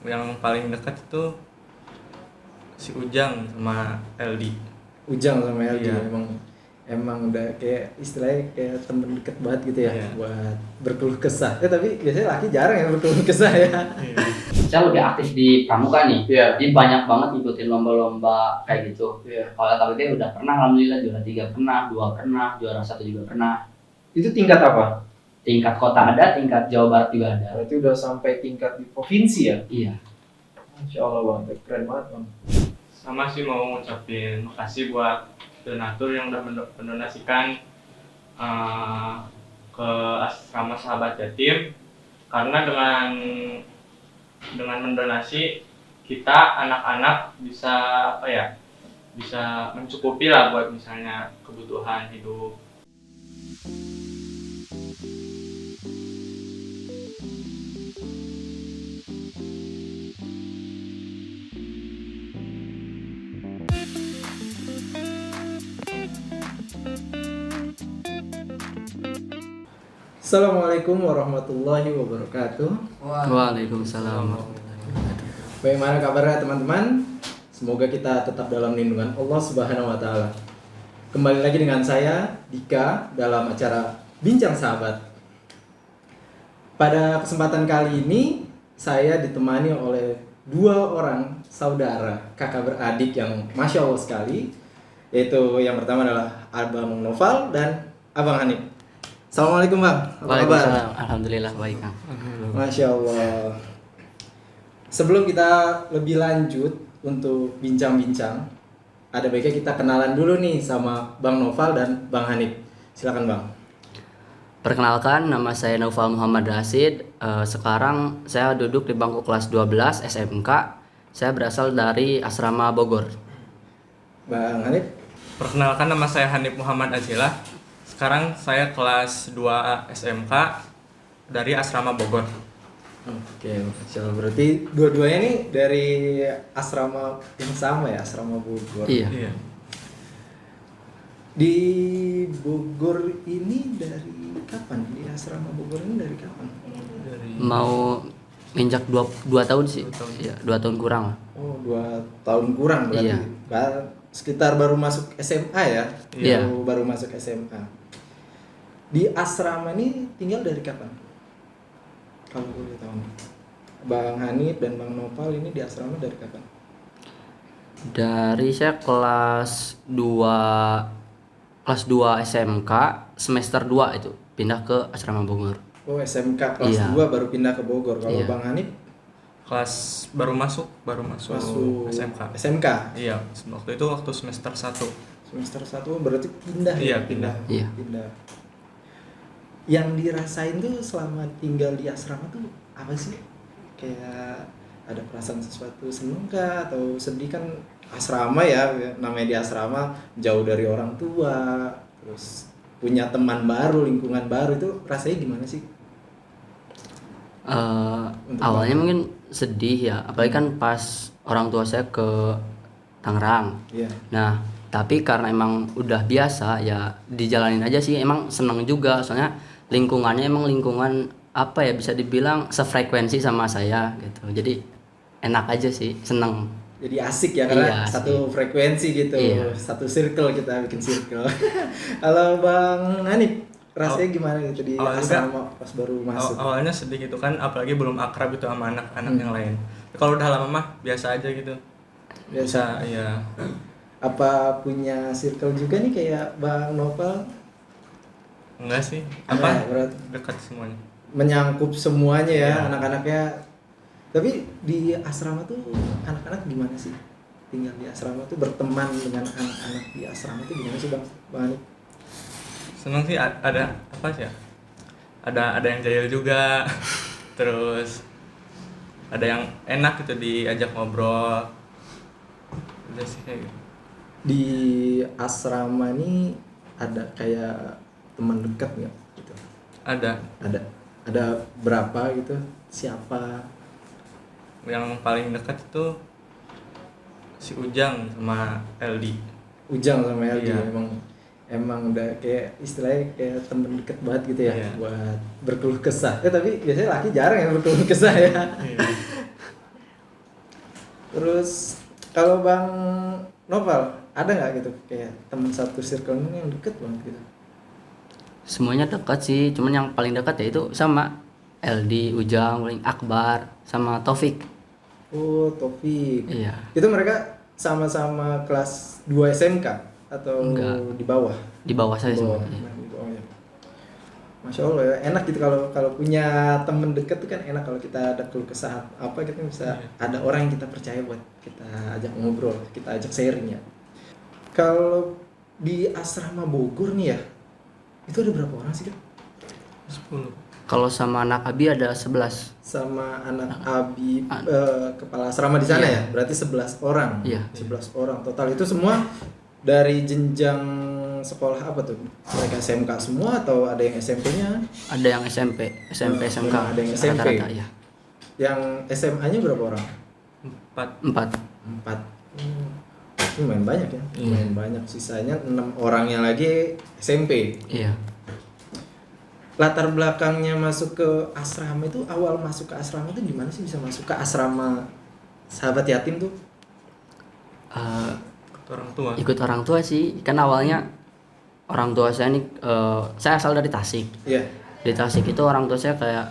Yang paling dekat itu si Ujang sama LD. Ujang sama LD Iya. emang udah kayak istilahnya kayak temen deket banget gitu ya, Iya. buat berkeluh kesah. Tapi biasanya laki jarang yang berkeluh kesah ya. Iya. Saya lebih aktif di pramuka nih. Iya. Jadi banyak banget ikutin lomba-lomba kayak gitu. Iya. Kalau KBT udah pernah, alhamdulillah juara 3 pernah, 2 pernah, juara 1 juga pernah. Itu tingkat apa? Tingkat kota ada, tingkat Jawa Barat juga ada. Berarti udah sampai tingkat di provinsi ya? Iya. Masya Allah bang, keren banget bang. Sama sih mau ngucapin makasih buat donatur yang udah mendonasikan ke asrama sahabat yatim, karena dengan mendonasi kita anak-anak bisa bisa mencukupi lah buat misalnya kebutuhan hidup. Assalamualaikum warahmatullahi wabarakatuh. Waalaikumsalam. Bagaimana kabarnya teman-teman? Semoga kita tetap dalam lindungan Allah Subhanahu wa taala. Kembali lagi dengan saya Dika dalam acara Bincang Sahabat. Pada kesempatan kali ini saya ditemani oleh dua orang saudara, kakak beradik yang Masya Allah sekali. Yaitu yang pertama adalah Abang Noval dan Abang Hanif. Assalamualaikum bang, apa kabar? Waalaikumsalam. Alhamdulillah baik Kang. Masya Allah. Sebelum kita lebih lanjut untuk bincang-bincang, ada baiknya kita kenalan dulu nih sama Bang Noval dan Bang Hanif. Silakan Bang. Perkenalkan, nama saya Naufal Muhammad Rasid. Sekarang saya duduk di bangku kelas 12 SMK. Saya berasal dari Asrama Bogor. Bang Hanif. Perkenalkan, nama saya Hanif Muhammad Azilah. Sekarang saya kelas 2 SMK dari Asrama Bogor. Oke, Masya Allah. Berarti dua-duanya nih dari asrama yang sama ya, Asrama Bogor. Iya. Di Bogor ini dari kapan? Di Asrama Bogor ini dari kapan? Mau nginjak 2 tahun sih. 2 tahun. Iya, 2 tahun kurang lah. Oh, 2 tahun kurang berarti. Iya. Sekitar baru masuk SMA ya? Iya. Baru masuk SMA. Di asrama ini tinggal dari kapan? Kalau boleh tahu nih. Bang Hanif dan Bang Nopal ini di asrama dari kapan? Dari saya kelas 2 SMK semester 2 itu pindah ke Asrama Bogor. Oh, SMK kelas Iya. 2 baru pindah ke Bogor. Kalau Iya. Bang Hanif Kelas baru masuk masuk SMK. SMK Iya, waktu semester 1. semester 1 berarti pindah. Iya, ya? pindah. Iya. Pindah. Yang dirasain tuh selama tinggal di asrama tuh apa sih? Kayak ada perasaan sesuatu seneng kah atau sedih? Kan asrama ya, namanya di asrama jauh dari orang tua, terus punya teman baru, lingkungan baru, itu rasanya gimana sih? Untuk Awalnya Bang. mungkin sedih ya, apalagi kan pas orang tua saya ke Tangerang. Iya. Nah, tapi karena emang udah biasa ya dijalanin aja sih. Emang seneng juga, soalnya lingkungannya emang lingkungan apa ya, bisa dibilang sefrekuensi sama saya gitu. Jadi enak aja sih, seneng. Jadi asik ya karena Iya, satu frekuensi gitu, Iya. satu circle, kita bikin circle. Kalau Bang Hanif, rasanya gimana gitu di Awalnya asrama pas baru masuk? Awalnya sedih gitu kan, apalagi belum akrab itu sama anak-anak yang lain. Kalau udah lama mah biasa aja gitu. Bisa, iya. Apa punya circle juga nih kayak Bang Nopal? Enggak sih. Enggak, Apa? berarti Dekat semuanya. menyangkup semuanya ya, Iya. anak-anaknya. Tapi di asrama tuh anak-anak gimana sih? Tinggal di asrama tuh berteman dengan anak-anak di asrama tuh gimana sih Bang Hanif? Seneng sih, ada apa sih ya? Ada yang jahil juga. Terus ada yang enak gitu diajak ngobrol. Udah sih kayak gitu. Di asrama nih ada kayak teman dekat nggak gitu? Ada. Ada berapa gitu? Siapa? Yang paling dekat itu si Ujang sama LD. Ujang sama LD. Iya. Emang udah kayak istilahnya kayak temen deket banget gitu ya, Iya. buat berkeluh kesah. Tapi biasanya laki jarang yang berkeluh kesah ya. Iya. Terus kalau Bang Noval ada nggak gitu kayak teman satu circle ini yang deket banget gitu? Semuanya dekat sih, cuman yang paling dekat ya itu sama LD, Ujang, paling Akbar, sama Taufik. Oh, Taufik. Iya. Itu mereka sama-sama kelas 2 SMK atau Enggak. di bawah? Di bawah saya Di bawah. semua. Nah, gitu. Oh, ya. Masya Allah ya, enak gitu kalau kalau punya temen deket tuh kan enak, kalau kita ada keluh kesah apa kita bisa ada orang yang kita percaya buat kita ajak ngobrol, kita ajak sharing ya. Kalau di asrama Bogor nih ya, itu ada berapa orang sih kan? 10. Kalau sama anak Abi ada 11. Sama anak Abi kepala asrama di sana Iya. ya, berarti 11 orang. Iya. 11 orang total, itu semua dari jenjang sekolah apa tuh? Mereka SMK semua atau ada yang SMP-nya? Ada yang SMP, SMP, SMK. memang ada yang SMP. Rata-rata, iya. Yang SMA-nya berapa orang? 4. 4. 4. Lumayan banyak ya. Lumayan banyak. Sisanya 6 orangnya lagi SMP. Iya. Latar belakangnya masuk ke asrama itu, awal masuk ke asrama itu gimana sih bisa masuk ke asrama sahabat yatim tuh? Eh, Orang tua. ikut orang tua sih, kan awalnya orang tua saya nih, saya asal dari Tasik. Iya. Di Tasik itu orang tua saya kayak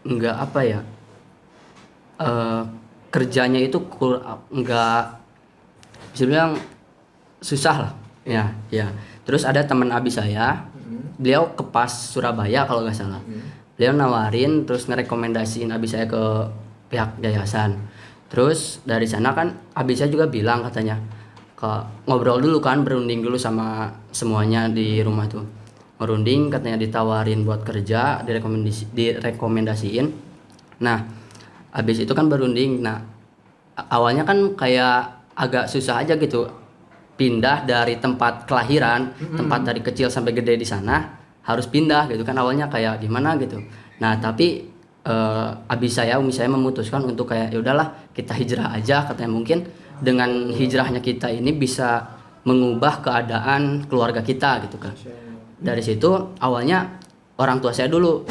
nggak apa ya, kerjanya itu nggak, bisa bilang susah lah ya, ya. Terus ada teman abi saya, beliau ke PAS Surabaya kalau nggak salah. Beliau nawarin, terus ngerekomendasiin abi saya ke pihak yayasan. Terus dari sana kan abi saya juga bilang katanya, ke ngobrol dulu kan, berunding dulu sama semuanya di rumah tuh. Ngerunding, katanya ditawarin buat kerja, direkomendasiin. Nah, habis itu kan berunding. Nah, awalnya kan kayak agak susah aja gitu pindah dari tempat kelahiran, tempat dari kecil sampai gede di sana, harus pindah gitu kan, awalnya kayak gimana gitu. Nah, tapi umi saya memutuskan untuk kayak ya udahlah kita hijrah aja, katanya mungkin dengan hijrahnya kita ini bisa mengubah keadaan keluarga kita gitu kan. Dari situ awalnya orang tua saya dulu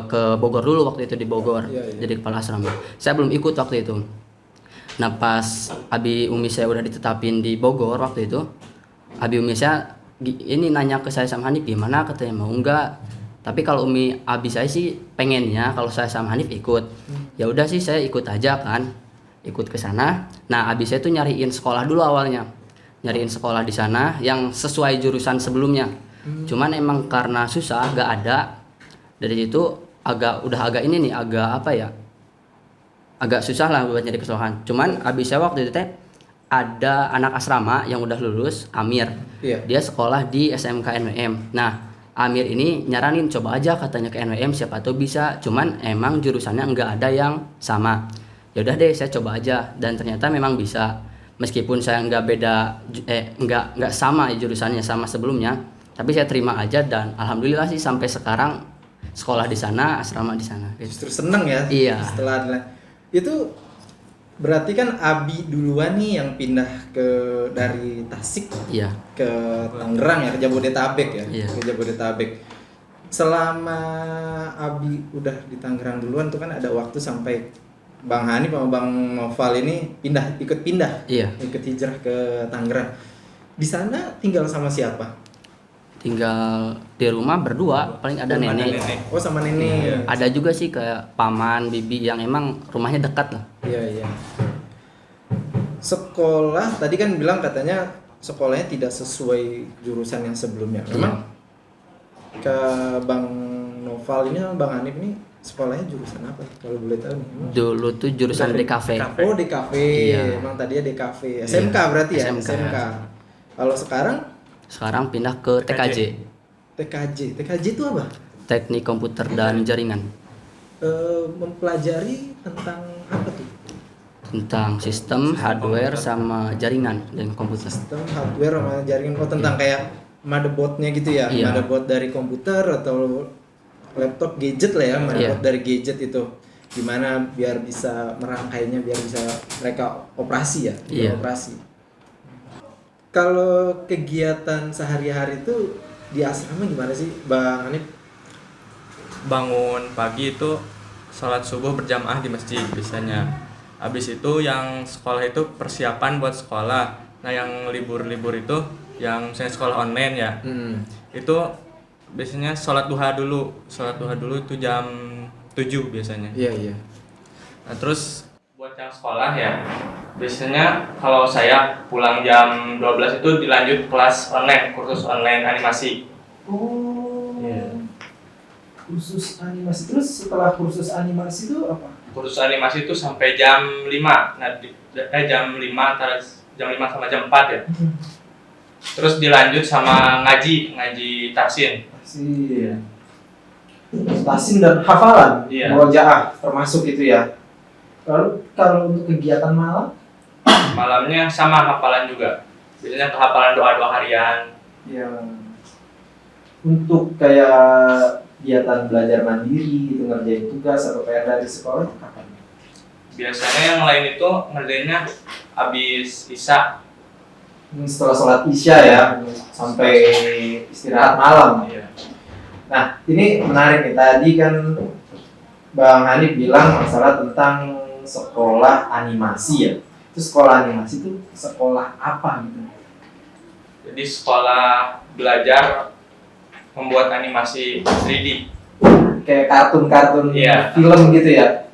ke Bogor dulu, waktu itu di Bogor. Iya. Jadi kepala asrama. Saya belum ikut waktu itu. Nah, pas abi umi saya udah ditetapin di Bogor waktu itu, abi umi saya ini nanya ke saya sama Hanif gimana, katanya mau enggak. Tapi kalau umi abi saya sih pengennya kalau saya sama Hanif ikut. Ya udah sih saya ikut aja kan. Ikut ke sana. Nah, abi saya tuh nyariin sekolah dulu awalnya. Nyariin sekolah di sana yang sesuai jurusan sebelumnya. Cuman emang karena susah, gak ada. Dari situ udah agak ini nih, agak apa ya? Agak susah lah buat nyari keseluruhan. Cuman abis saya waktu itu teh ada anak asrama yang udah lulus, Amir. Iya. Dia sekolah di SMK NWM. Nah, Amir ini nyaranin coba aja katanya ke NWM, siapa tahu bisa. Cuman emang jurusannya nggak ada yang sama. Ya udah deh, saya coba aja dan ternyata memang bisa. Meskipun saya nggak sama jurusannya sama sebelumnya, tapi saya terima aja dan alhamdulillah sih sampai sekarang sekolah di sana, asrama di sana. Justru seneng ya. Iya. Setelah itu berarti kan Abi duluan nih yang pindah dari Tasik Iya. ke Tangerang ya, ke Jabodetabek ya. Iya. Ke Jabodetabek. Selama Abi udah di Tangerang duluan tuh kan ada waktu sampai Bang Hanif sama Bang Noval ini ikut pindah. Iya. Ikut hijrah ke Tangerang. Di sana tinggal sama siapa? Tinggal di rumah berdua, paling ada Sama nenek. Oh, sama nenek. Ada juga sih kayak paman, bibi yang emang rumahnya dekat lah. Iya, iya. Sekolah tadi kan bilang katanya sekolahnya tidak sesuai jurusan yang sebelumnya. Memang ke Bang Noval ini sama Bang Hanif ini sekolahnya jurusan apa kalau boleh tahu nih? Dulu tuh jurusan DKV. Oh, DKV. Iya. Emang tadinya DKV. SMK Iya, berarti ya? SMK. Kalau sekarang Sekarang pindah ke TKJ, TKJ. TKJ itu apa? Teknik Komputer dan Jaringan. Mempelajari tentang apa tuh? Tentang sistem, hardware, sama jaringan dan komputer. Sistem, hardware, sama jaringan. Oh, tentang kayak motherboardnya gitu ya? Iya. Motherboard dari komputer atau laptop, gadget lah ya, motherboard dari gadget itu. Gimana biar bisa merangkainya, biar bisa mereka operasi ya? Iya. Operasi. Kalau kegiatan sehari-hari itu di asrama gimana sih, Bang Hanif? Bangun pagi itu sholat subuh berjamaah di masjid biasanya. Habis itu yang sekolah itu persiapan buat sekolah. Nah yang libur-libur itu yang misalnya sekolah online ya, itu biasanya sholat duha dulu itu jam 7 biasanya. Iya. Nah terus buat yang sekolah ya, biasanya kalau saya pulang jam 12 itu dilanjut kelas online, kursus online animasi. Oh. Iya. Kursus animasi. Terus setelah kursus animasi itu apa? Kursus animasi itu sampai jam 5. Nah, jam 5 antara jam 5 sama jam 4 ya. Terus dilanjut sama ngaji tahsin. Iya. Tahsin dan hafalan, Iya. murojaah termasuk itu ya. Lalu kalau untuk kegiatan malam? Malamnya sama hafalan juga. Biasanya hafalan doa-doa harian. Ya. Untuk kayak kegiatan belajar mandiri gitu, ngerjain tugas atau PR dari sekolah itu kapan? Biasanya yang lain itu ngerjainnya habis isya. Setelah sholat isya ya, sampai istirahat malam. Iya. Nah, ini menarik nih. Tadi kan Bang Hanif bilang masalah tentang sekolah animasi ya. Itu sekolah animasi itu sekolah apa gitu? Jadi sekolah belajar membuat animasi 3D. Kayak kartun-kartun Iya. film gitu ya.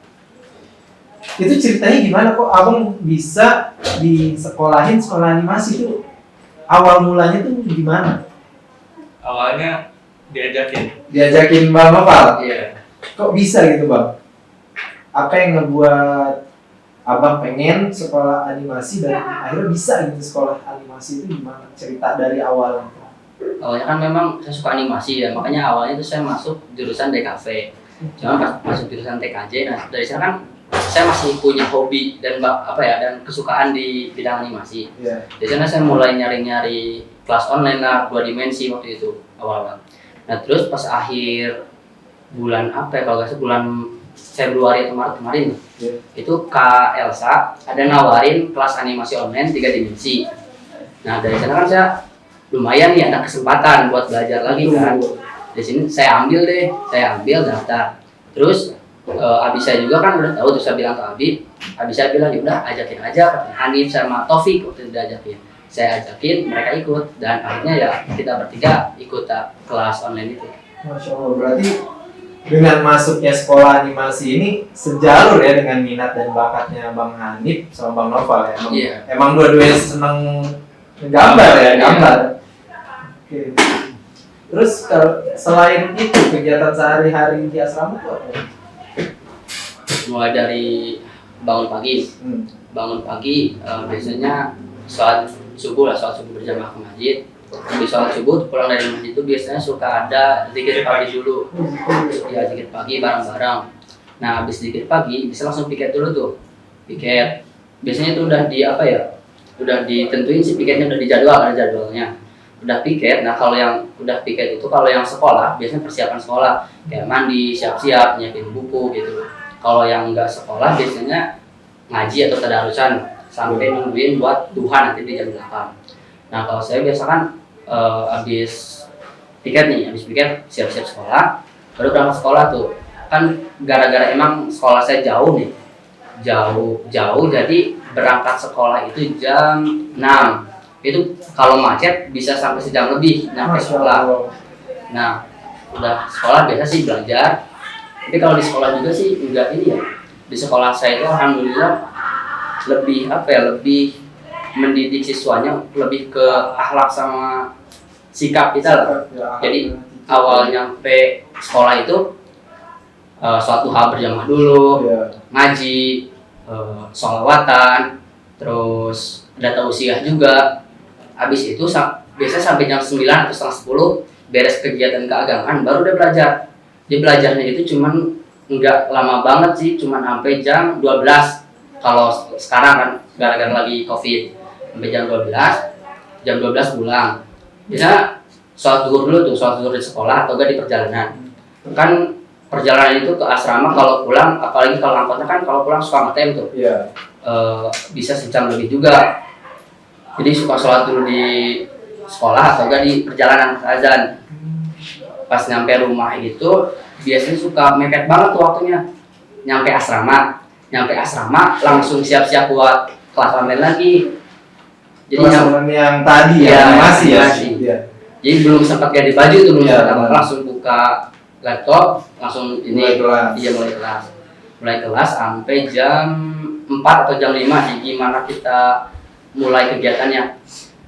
Itu ceritanya gimana kok abang bisa disekolahin sekolah animasi itu? Awal mulanya tuh gimana? Awalnya Diajakin Bang Noval? Iya. Kok bisa gitu Bang? Apa yang ngebuat abang pengen sekolah animasi dan akhirnya bisa gitu sekolah animasi itu gimana? Cerita dari awal. Awalnya kan memang saya suka animasi ya, makanya awalnya itu saya masuk jurusan DKV. Cuma pas masuk jurusan TKJ, nah dari sana kan saya masih punya hobi dan dan kesukaan di bidang animasi. Iya. Di sana saya mulai nyari-nyari kelas online lah, 2 dimensi waktu itu awal-awal. Nah terus pas akhir bulan kalau nggak salah bulan Februari atau Maret kemarin, itu Kak Elsa ada nawarin kelas animasi online 3 dimensi. Nah dari sana kan saya lumayan nih ada kesempatan buat belajar lagi kan. Di sini saya ambil daftar. Terus Abi saya juga kan udah tahu, terus saya bilang ke Abi saya bilang ya udah ajakin aja Hanif sama Taufik waktu itu diajakin. Saya ajakin, mereka ikut dan akhirnya ya kita bertiga ikut kelas online itu. Masya Allah, berarti dengan masuknya sekolah animasi ini sejalur ya dengan minat dan bakatnya Bang Hanif sama Bang Noval ya. Emang dua-duanya seneng gambar ya, gambar. Oke. Terus kalau selain itu kegiatan sehari-hari di asrama itu apa? Mulai dari bangun pagi, biasanya sholat subuh berjamaah ke masjid. Habis sholat subuh pulang dari masjid itu biasanya suka ada zikir pagi dulu. Ya zikir pagi bareng-bareng. Nah habis zikir pagi bisa langsung piket dulu tuh. Piket biasanya itu udah udah ditentuin sih piketnya, udah dijadwal, ada jadwalnya. Udah piket. Nah kalau yang udah piket itu, kalau yang sekolah biasanya persiapan sekolah kayak mandi, siap-siap, nyiapin buku gitu. Kalau yang enggak sekolah biasanya ngaji atau tadarusan sampai nungguin buat duha nanti di jam 8. Nah kalau saya biasa kan habis piket siap-siap sekolah, baru berangkat sekolah tuh. Kan gara-gara emang sekolah saya jauh nih, jauh jadi berangkat sekolah itu jam 6. Itu kalau macet bisa sampai sejam lebih nyampe sekolah. Nah udah sekolah biasa sih belajar. Tapi kalau di sekolah juga sih enggak ini ya. Di sekolah saya itu alhamdulillah lebih lebih mendidik siswanya lebih ke akhlak sama sikap kita lah. Jadi awal nyampe sekolah itu sholat duha berjamaah dulu, ngaji, sholawatan, terus ada tausiah juga. Habis itu biasanya sampai jam 9 atau setengah 10 beres kegiatan keagamaan baru udah belajar. Di belajarnya itu cuman nggak lama banget sih, cuman sampai jam 12. Kalau sekarang kan gara-gara lagi COVID sampai jam 12 pulang. Biasanya sholat zuhur dulu tuh, sholat zuhur di sekolah atau enggak di perjalanan. Kan perjalanan itu ke asrama kalau pulang, apalagi kalau angkotnya kan kalau pulang suka ngetem tuh. Iya. Bisa sejam lebih juga. Jadi suka sholat dulu di sekolah atau enggak di perjalanan azan. Pas nyampe rumah itu biasanya suka mepet banget tuh waktunya. Nyampe asrama nyampe asrama langsung siap-siap buat kelas online lagi. Jadi Kelas online yang tadi Iya, ya, masih ya. masih. Iya. Jadi belum sempat ganti baju tuh, belum Iya, sempat apa, benar. langsung buka laptop, langsung ini Mulai kelas. Iya, mulai kelas sampai jam 4 atau jam 5 sih, gimana kita mulai kegiatannya.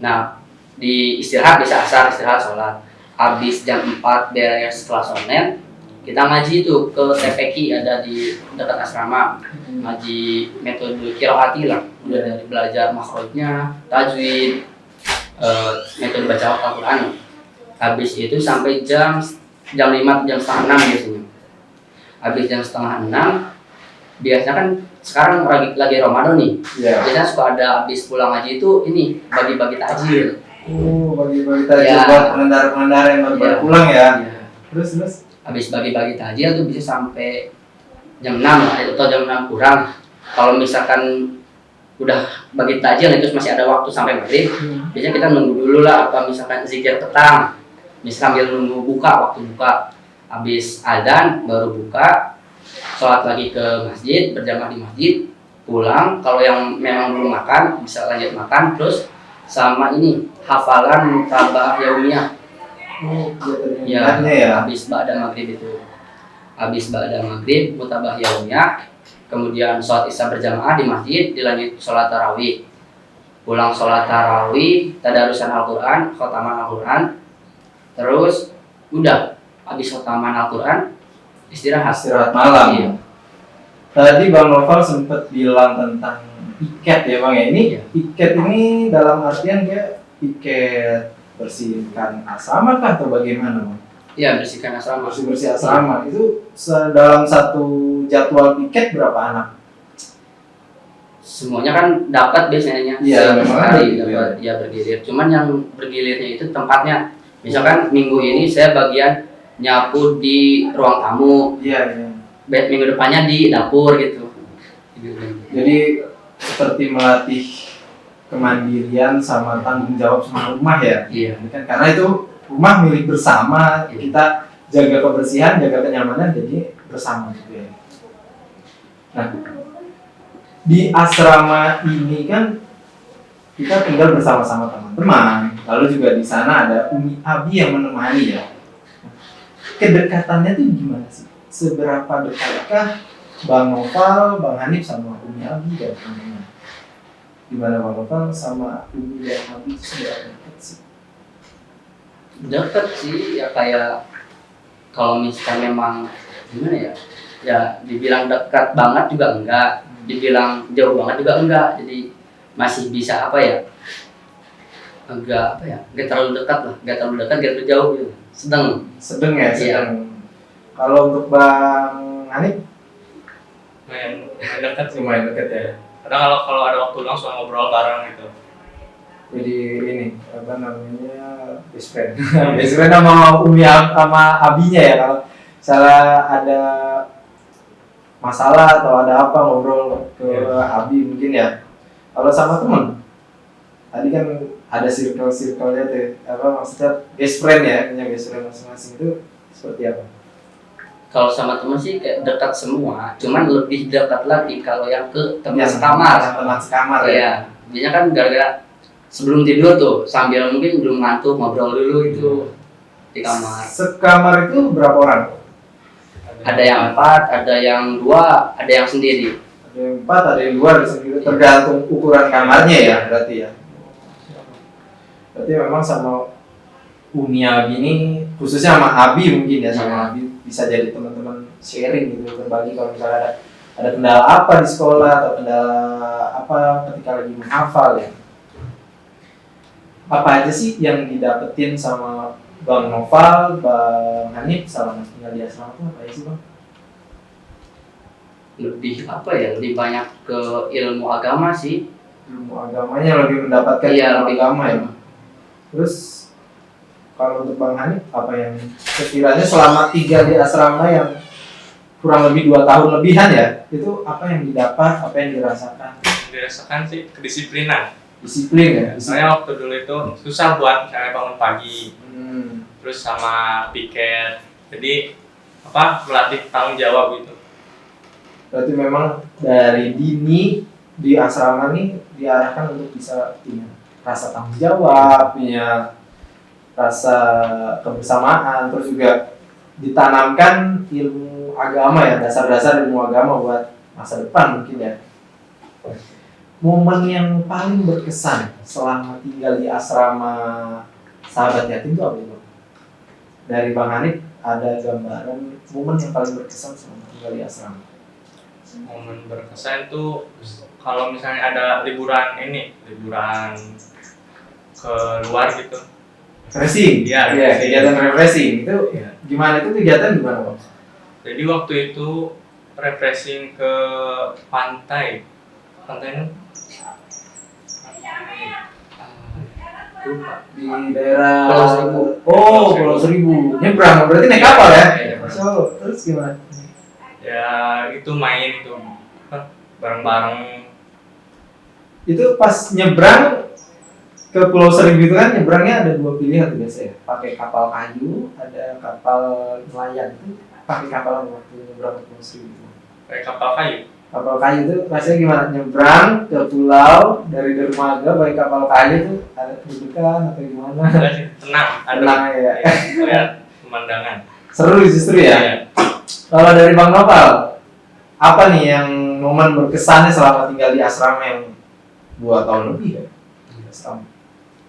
Nah, di istirahat bisa asar, istirahat sholat. Habis jam 4 beres kelas online, kita ngaji tuh ke TPQ ada di dekat asrama. Ngaji metode qiraati lah, mulai dari belajar makhrajnya, tajwid, metode baca Al-Quran. Habis itu sampai jam 5, jam setengah 6 biasanya. Habis jam setengah 6, biasanya kan sekarang lagi Ramadan nih. Iya. Biasanya suka ada habis pulang ngaji itu ini bagi-bagi takjil. Bagi-bagi takjil Iya. buat pengendara-pengendara yang baru Iya. pulang ya. Iya. Terus. Habis bagi-bagi takjil tuh bisa sampai jam 6 lah, atau jam 6 kurang. Kalau misalkan udah bagi takjil itu masih ada waktu sampai maghrib, biasanya kita nunggu dulu lah, atau misalkan zikir petang, misalkan sambil nunggu waktu buka. Habis adzan baru buka, sholat lagi ke masjid, berjamaah di masjid, pulang. Kalau yang memang belum makan bisa lanjut makan, terus sama ini hafalan mutabah yaumiyah. Kegiatannya ya. Habis ba'da maghrib itu. Habis ba'da maghrib mutabah yaumiyah, kemudian sholat isya berjamaah di masjid, dilanjut sholat tarawih. Pulang sholat tarawih, tadarusan Al-Quran, khotaman Al-Quran, terus udah habis khotaman Al-Quran istirahat. Istirahat malam. Iya. Tadi Bang Noval sempat bilang tentang piket ya Bang ya. Ini Iya. piket ini dalam artian dia piket bersihkan asrama kah atau bagaimana Bang? Iya, bersihkan asrama. Bersih-bersih asrama itu dalam satu jadwal piket berapa anak? Semuanya kan dapat biasanya. Iya, memang ada sekali gitu dapat ya bergilir. Cuman yang bergilirnya itu tempatnya. Misalkan minggu ini saya bagian nyapu di ruang tamu, Iya. minggu depannya di dapur gitu. Jadi seperti melatih kemandirian sama tanggung jawab sama rumah ya. Iya. Kan karena itu rumah milik bersama, Iya. kita jaga kebersihan, jaga kenyamanan, jadi bersama gitu ya. Nah, di asrama ini kan kita tinggal bersama-sama teman-teman, lalu juga di sana ada Umi Abi yang menemani ya. Kedekatannya tuh gimana sih? Seberapa dekatkah Bang Noval, Bang Hanif sama Umi Abi dan teman-teman? Gimana Bang Noval sama Umi dan Abi itu seberapa dekat sih? Deket sih ya, kayak kalau misalkan memang gimana ya, ya dibilang dekat banget juga enggak, dibilang jauh banget juga enggak, jadi masih bisa apa ya, enggak apa ya, enggak terlalu dekat lah, enggak terlalu dekat, enggak terlalu jauh gitu, sedang. Sedang ya, Iya. sedang. Kalau untuk Bang Hanif Main dekat sih. lumayan dekat ya. Kadang kalau ada waktu luang suka ngobrol bareng gitu. Jadi ini apa namanya best friend. Best friend sama sama Abinya ya, kalau salah ada masalah atau ada apa ngobrol ke Abi mungkin ya. Kalau sama teman, tadi kan ada circle-circle-nya tuh, apa maksudnya best friend ya, punya best friend masing-masing itu seperti apa? Kalau sama teman sih kayak dekat semua, cuman lebih dekat lagi kalau yang ke teman Yang sekamar. teman sekamar ya. Iya, biasanya kan gara-gara sebelum tidur tuh sambil mungkin belum ngantuk ngobrol dulu itu di kamar. Sekamar itu berapa orang? Ada yang 4, ada yang 2, ada yang sendiri. Ada yang 4, ada yang 2, ada yang tergantung ukuran kamarnya ya berarti ya. Berarti memang sama Umi Abi ini, khususnya sama Abi mungkin ya, sama Abi bisa jadi teman-teman sharing gitu, berbagi kalau misalnya ada kendala apa di sekolah atau kendala apa ketika lagi menghafal ya. Apa aja sih yang didapetin sama Bang Noval, Bang Hanif selama tinggal di asrama itu apa aja sih Bang? Lebih apa ya, lebih banyak ke ilmu agama sih. Ilmu agamanya lebih mendapatkan Iya, ilmu lebih agama ya. Terus kalau untuk Bang Hanif apa yang sekiranya selama tinggal di asrama yang kurang lebih 2 tahun lebihan ya, itu apa yang didapat, apa yang dirasakan? Dirasakan sih kedisiplinan. Disiplin ya. Soalnya waktu dulu itu susah buat misalnya bangun pagi, Hmm. terus sama piket. Jadi apa melatih tanggung jawab gitu. Berarti memang dari dini di asrama nih diarahkan untuk bisa punya rasa tanggung jawab, punya rasa kebersamaan, terus juga ditanamkan ilmu agama ya, dasar-dasar ilmu agama buat masa depan mungkin ya. Momen yang paling berkesan selama tinggal di asrama sahabat yatim itu apa itu? Dari Bang Hanif ada gambaran momen yang paling berkesan selama tinggal di asrama. Momen berkesan tuh kalau misalnya ada liburan ke luar gitu. Refreshing, Iya, iya, kegiatan refreshing itu Iya. gimana, itu kegiatan gimana Bang? Jadi waktu itu refreshing ke pantai pantainya lupa. Di daerah Pulau Seribu. Oh, Pulau Seribu. Nyebrang, berarti naik kapal ya? Iya. So, terus gimana? Ya itu main itu bareng-bareng. Itu pas nyebrang ke Pulau Seribu itu kan nyebrangnya ada dua pilihan tuh biasanya. Pakai kapal kayu, ada kapal nelayan. Itu pakai kapal apa waktu nyebrang ke Pulau Seribu? Kayak kapal kayu. Kapal kayu itu rasanya gimana? Nyebrang ke pulau dari dermaga pakai kapal kayu itu ada deg-degan atau gimana? Enggak sih, tenang, Tenang ya. lihat pemandangan. Seru justru ya. Iya. Kalau dari Bang Nopal, apa nih yang momen berkesannya selama tinggal di asrama yang 2 tahun lebih ya? Asrama.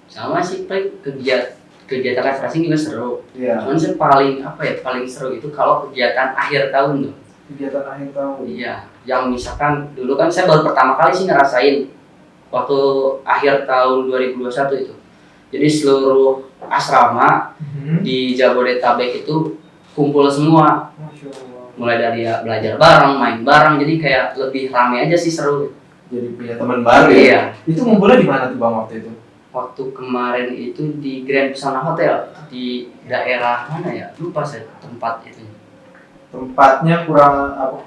Sama sih, paling kegiatan refreshing juga seru. Iya. Cuman sih paling seru itu kalau kegiatan akhir tahun tuh. Kegiatan akhir tahun. Iya, yang misalkan dulu kan saya baru pertama kali sih ngerasain waktu akhir tahun 2021 itu. Jadi seluruh asrama di Jabodetabek itu kumpul semua. Masya Allah. Mulai dari ya belajar bareng, main bareng, jadi kayak lebih rame aja sih, seru. Jadi punya teman baru ya? Iya. Itu ngumpulnya di mana tuh Bang waktu itu? Waktu kemarin itu di Grand Pesona Hotel di daerah mana ya? Lupa saya tempat itu. Tempatnya kurang apa?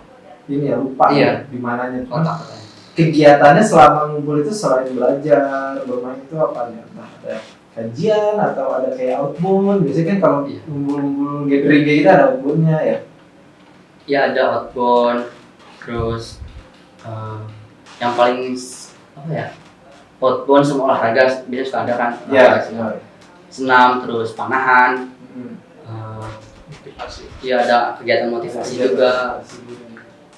Ini ya lupa Iya. di mananya. Kota. Kegiatannya selama ngumpul itu selain belajar, bermain itu apa ya? Entah ada kajian atau ada kayak outbound. Biasanya kan kalau Iya. ngumpul-ngumpul gathering kayak gitu ada outboundnya ya. Ya ada outbound, terus yang paling apa ya? Outbound semua olahraga biasanya suka ada kan? Iya. Senam, terus panahan. Hmm. Motivasi. Ya ada kegiatan motivasi juga.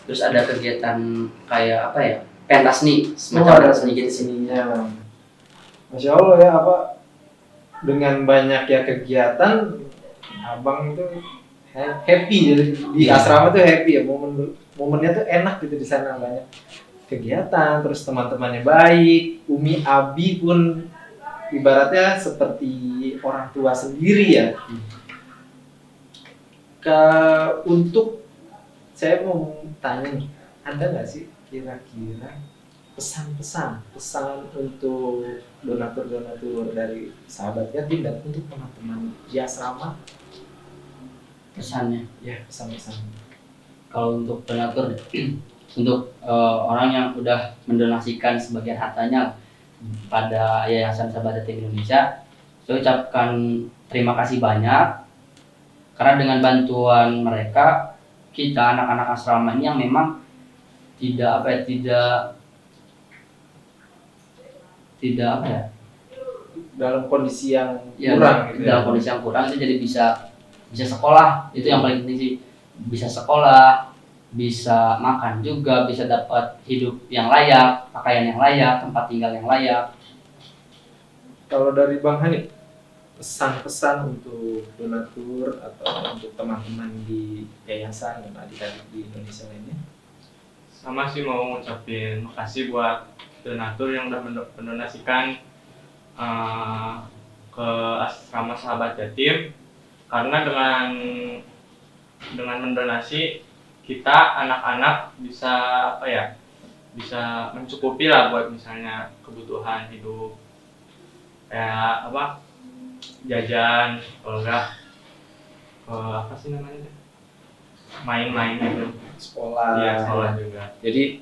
Terus ada kegiatan kayak apa ya? Pentas seni, semacam ada pentas seni gitu sih. seninya. Masya Allah ya, apa dengan banyak ya kegiatan, abang itu happy jadi di asrama tuh happy ya, momennya tuh enak gitu di sana, banyak kegiatan, terus teman-temannya baik, Umi Abi pun ibaratnya seperti orang tua sendiri ya. Untuk saya mau tanya nih, ada nggak sih kira-kira pesan untuk donatur dari sahabat yatim dan untuk teman-teman di asrama? Pesannya. Ya, pesan-pesan. Kalau untuk donatur, untuk orang yang udah mendonasikan sebagian hartanya pada Yayasan Sahabat Yatim Indonesia, saya ucapkan terima kasih banyak karena dengan bantuan mereka, kita anak-anak asrama ini yang memang tidak Dalam kondisi yang ya, kurang gitu dalam ya. kondisi yang kurang itu jadi bisa sekolah, itu yang paling penting sih, bisa sekolah, bisa makan juga, bisa dapat hidup yang layak, pakaian yang layak, tempat tinggal yang layak. Kalau dari Bang Hanif, pesan-pesan untuk donatur atau untuk teman-teman di yayasan dan adik-adik di Indonesia lainnya? Sama sih, mau ngucapin makasih buat donatur yang udah mendonasikan ke asrama sahabat yatim, karena dengan mendonasi kita anak-anak bisa bisa mencukupi lah buat misalnya kebutuhan hidup kayak jajan, kalau enggak apa sih namanya, main-main gitu. Sekolah. Iya, sekolah juga. Jadi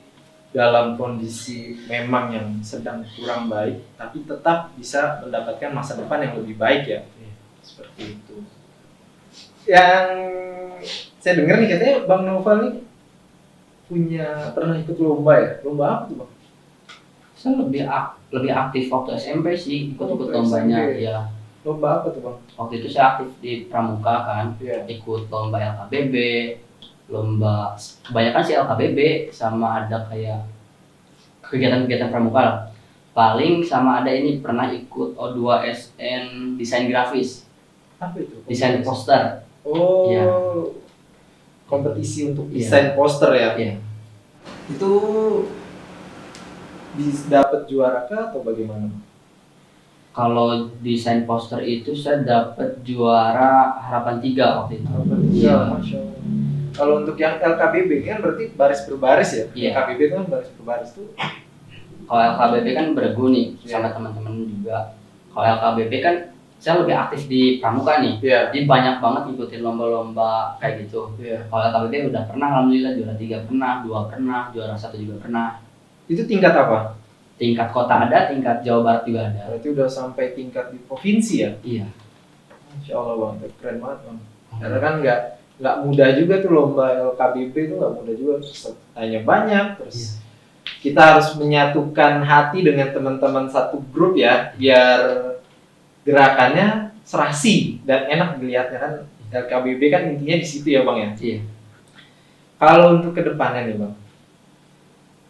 dalam kondisi memang yang sedang kurang baik, tapi tetap bisa mendapatkan masa depan yang lebih baik ya. Seperti itu. Yang saya dengar nih katanya Bang Novel nih pernah ikut lomba ya? Lomba apa tuh bang? Saya lebih aktif waktu SMP sih, ikut-ikut Waktu lombanya SMP. ya. Lomba apa tuh bang? Waktu itu saya aktif di Pramuka kan, Iya. ikut lomba LKBB, lomba kebanyakan sih LKBB sama ada kayak kegiatan-kegiatan pramuka lah. Paling sama ada ini pernah ikut O2SN desain grafis, Apa itu? desain poster. Oh, Iya. kompetisi untuk Iya. desain poster ya? Iya. Itu dapat juara kah atau bagaimana? Kalau desain poster itu saya dapat juara harapan 3 waktu itu. Iya, Iya. Masya Allah. Kalau untuk yang LKBB kan berarti baris berbaris ya? Iya. LKBB itu kan baris berbaris tuh. Kalau LKBB kan bergu nih Iya. sama teman-teman juga. Kalau LKBB kan saya lebih aktif di pramuka nih. Iya. Jadi banyak banget ngikutin lomba-lomba kayak gitu. Iya. Kalau LKBB udah pernah, alhamdulillah juara 3 pernah, 2 pernah, juara 1 juga pernah. Itu tingkat apa? Tingkat kota ada, tingkat Jawa Barat juga ada. Berarti udah sampai tingkat di provinsi ya? Iya. Masya Allah bang, itu keren banget bang. Karena kan nggak mudah juga tuh lomba LKBB itu nggak mudah juga, pesertanya banyak, terus Iya. kita harus menyatukan hati dengan teman-teman satu grup ya, biar gerakannya serasi dan enak dilihatnya kan. LKBB kan intinya di situ ya bang ya. Iya. Kalau untuk kedepannya nih bang,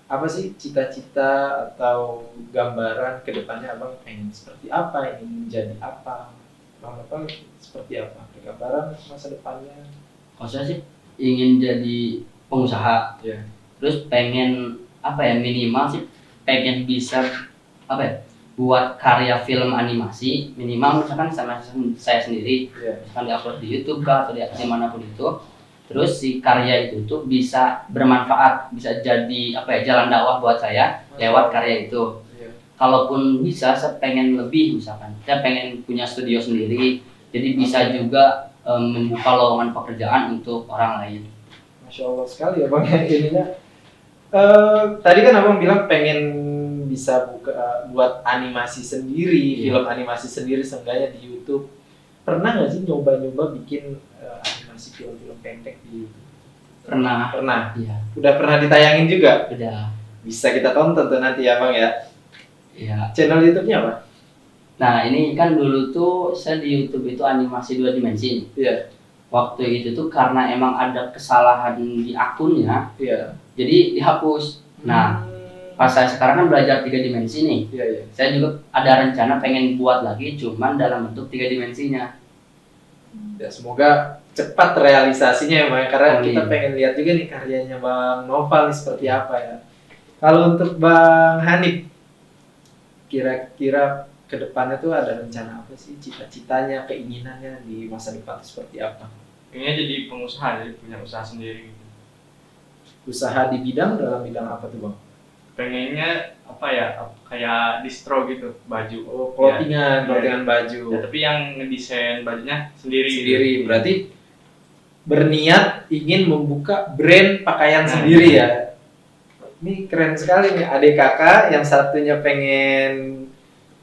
apa sih cita-cita atau gambaran kedepannya abang pengen seperti apa, ingin menjadi apa, bang apa seperti apa, gambaran masa depannya? Kalau saya sih ingin jadi pengusaha. Ya. Terus pengen apa ya, minimal sih pengen bisa apa ya, buat karya film animasi minimal misalkan sama saya sendiri, Ya. misalkan diupload di YouTube kah atau di dimanapun itu. Terus si karya itu tuh bisa bermanfaat, bisa jadi apa ya, jalan dakwah buat saya lewat karya itu. Ya. Kalaupun bisa, saya pengen lebih, misalkan saya pengen punya studio sendiri, jadi bisa juga membuka lowongan pekerjaan untuk orang lain. Masya Allah sekali ya bang ya ininya. Tadi kan abang bilang pengen bisa buat animasi sendiri, Iya. film animasi sendiri seenggaknya di YouTube. Pernah nggak sih nyoba-nyoba bikin animasi film-film pendek di YouTube? Pernah. Pernah. Iya. Udah pernah ditayangin juga. Udah. Bisa kita tonton tuh nanti ya bang ya. Iya. Channel YouTube-nya apa? Nah ini kan dulu tuh saya di YouTube itu animasi 2 dimensi. Iya. Waktu itu tuh karena emang ada kesalahan di akunnya, Iya. jadi dihapus. Nah pas saya sekarang kan belajar 3 dimensi nih, Iya iya. saya juga ada rencana pengen buat lagi, cuman dalam bentuk 3 dimensinya. Ya semoga cepat realisasinya ya bang, karena Amin. kita pengen lihat juga nih karyanya bang Noval nih seperti apa ya. Kalau untuk bang Hanif, kira-kira kedepannya tuh ada rencana apa sih, cita-citanya, keinginannya di masa depan tuh seperti apa? Pengennya jadi pengusaha, jadi punya usaha sendiri gitu. Usaha di dalam bidang apa tuh bang? Pengennya apa ya, kayak distro gitu, baju. Oh, clothingan, Iya. clothingan baju. Ya, tapi yang ngedesain bajunya sendiri. Sendiri, gitu. berarti berniat ingin membuka brand pakaian Nah, sendiri ya. Ini keren sekali nih, adik kakak yang satunya pengen,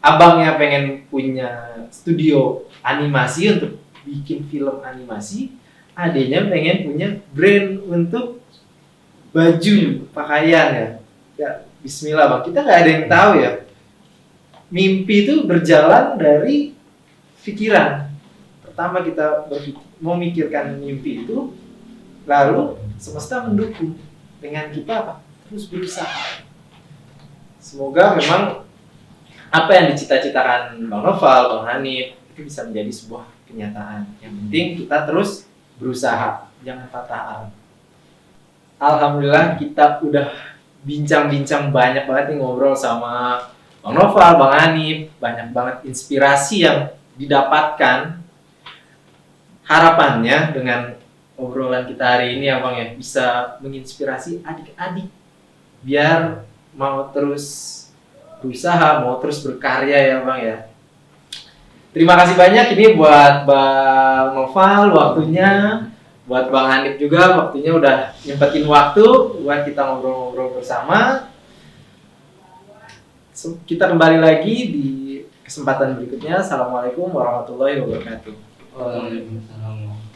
abangnya pengen punya studio animasi untuk bikin film animasi, adiknya pengen punya brand untuk baju pakaian ya. Ya, bismillah bang, kita nggak ada yang tahu ya. Mimpi itu berjalan dari pikiran. Pertama kita memikirkan mimpi itu, lalu semesta mendukung dengan kita apa? Terus berusaha. Semoga memang apa yang dicita-citakan Bang Noval, Bang Hanif itu bisa menjadi sebuah kenyataan. Yang penting kita terus berusaha, jangan patah arang. Alhamdulillah kita udah bincang-bincang banyak banget nih ngobrol sama Bang Noval, Bang Hanif, banyak banget inspirasi yang didapatkan. Harapannya dengan obrolan kita hari ini ya Bang ya, bisa menginspirasi adik-adik biar mau terus berusaha, mau terus berkarya ya Bang ya. Terima kasih banyak ini buat Bang Noval waktunya, buat Bang Hanif juga waktunya udah nyempetin waktu buat kita ngobrol-ngobrol bersama. Kita kembali lagi di kesempatan berikutnya. Assalamualaikum warahmatullahi wabarakatuh. Waalaikumsalam.